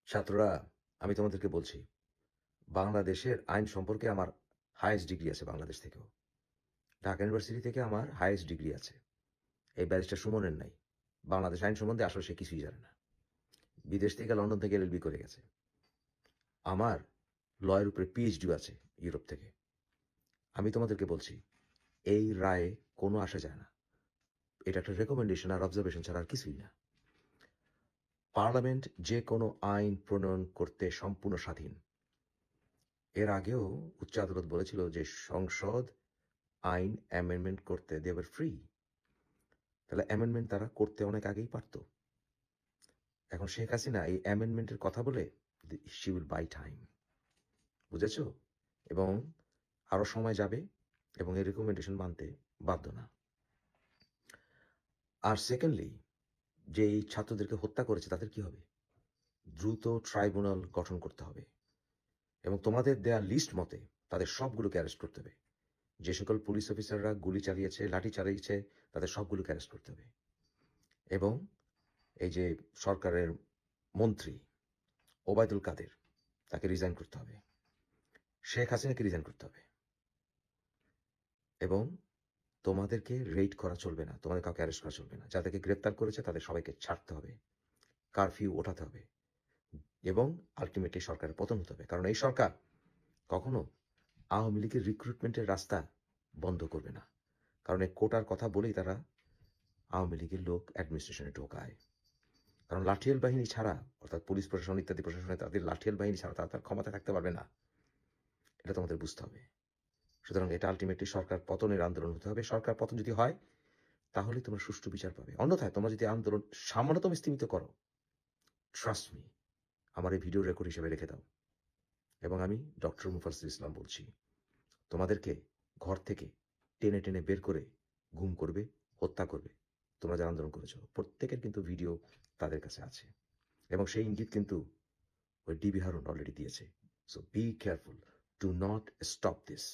ছাত্ররা, আমি তোমাদেরকে বলছি, বাংলাদেশের আইন সম্পর্কে আমার হাইয়েস্ট ডিগ্রি আছে বাংলাদেশ থেকেও। ঢাকা ইউনিভার্সিটি থেকে আমার হাইয়েস্ট ডিগ্রি আছে। এই ব্যারিস্টার সুমনের নাই। বাংলাদেশ আইন সম্বন্ধে আসলে সে কিছুই জানে না। বিদেশ থেকে লন্ডন থেকে এলএলবি করে গেছে। আমার লয়ের উপরে পিএইচডিও আছে ইউরোপ থেকে। আমি তোমাদেরকে বলছি, এই রায়ে কোনো আসা যায় না। এটা একটা রেকমেন্ডেশন আর অবজারভেশন ছাড়া আর কিছুই না। পার্লামেন্ট যে কোনো আইন প্রণয়ন করতে সম্পূর্ণ স্বাধীন। এর আগেও উচ্চ আদালত বলেছিল যে সংসদ আইন অ্যামেন্ডমেন্ট করতে দে ওয়ার ফ্রি। তাহলে অ্যামেন্ডমেন্ট তারা করতে অনেক আগেই পারত। এখন শেখ হাসিনা এই অ্যামেন্ডমেন্টের কথা বলে শি উইল বাই টাইম, বুঝেছ? এবং আরো সময় যাবে এবং এই রেকমেন্ডেশন মানতে বাধ্য না। আর সেকেন্ডলি, যে এই ছাত্রদেরকে হত্যা করেছে তাদের কি হবে? দ্রুত ট্রাইব্যুনাল গঠন করতে হবে এবং তোমাদের দেয়া লিস্ট মতে তাদের সবগুলোকে অ্যারেস্ট করতে হবে। যে সকল পুলিশ অফিসাররা গুলি চালিয়েছে, লাঠি চালিয়েছে, তাদের সবগুলোকে অ্যারেস্ট করতে হবে। এবং এই যে সরকারের মন্ত্রী ওবায়দুল কাদের, তাকে রিজাইন করতে হবে। শেখ হাসিনাকে রিজাইন করতে হবে। এবং তোমাদেরকে রেইড করা চলবে না, তোমাদের কাউকে অ্যারেস্ট করা চলবে না। যাদেরকে গ্রেপ্তার করেছে তাদের সবাইকে ছাড়তে হবে, কারফিউ ওঠাতে হবে এবং আলটিমেটলি সরকারের পতন হতে হবে। কারণ এই সরকার কখনো আওয়ামী লীগের রিক্রুটমেন্টের রাস্তা বন্ধ করবে না। কারণ এই কোটার কথা বলেই তারা আওয়ামী লীগের লোক অ্যাডমিনিস্ট্রেশনে ঢোকায়। কারণ লাঠিয়াল বাহিনী ছাড়া, অর্থাৎ পুলিশ প্রশাসন ইত্যাদি প্রশাসনে তাদের লাঠিয়াল বাহিনী ছাড়া তারা তার ক্ষমতা থাকতে পারবে না। এটা তোমাদের বুঝতে হবে। সুতরাং এটা আলটিমেটলি সরকার পতনের আন্দোলন হতে হবে। সরকার পতন যদি হয় তাহলে তোমরা সুষ্ঠু বিচার পাবে। অন্যথায় তোমরা যদি আন্দোলন সামান্যতম স্তীমিত করো, ট্রাস্ট মি, আমার এই ভিডিও রেকর্ড হিসেবে রেখে দাও। এবং আমি ডক্টর মুফাজ্জল ইসলাম বলছি, তোমাদেরকে ঘর থেকে টেনে টেনে বের করে গুম করবে, হত্যা করবে। তোমরা যারা আন্দোলন করেছো প্রত্যেকের কিন্তু ভিডিও তাদের কাছে আছে এবং সেই ইঙ্গিত কিন্তু ওই ডিবি হারুন অলরেডি দিয়েছে। So be careful, do not stop this.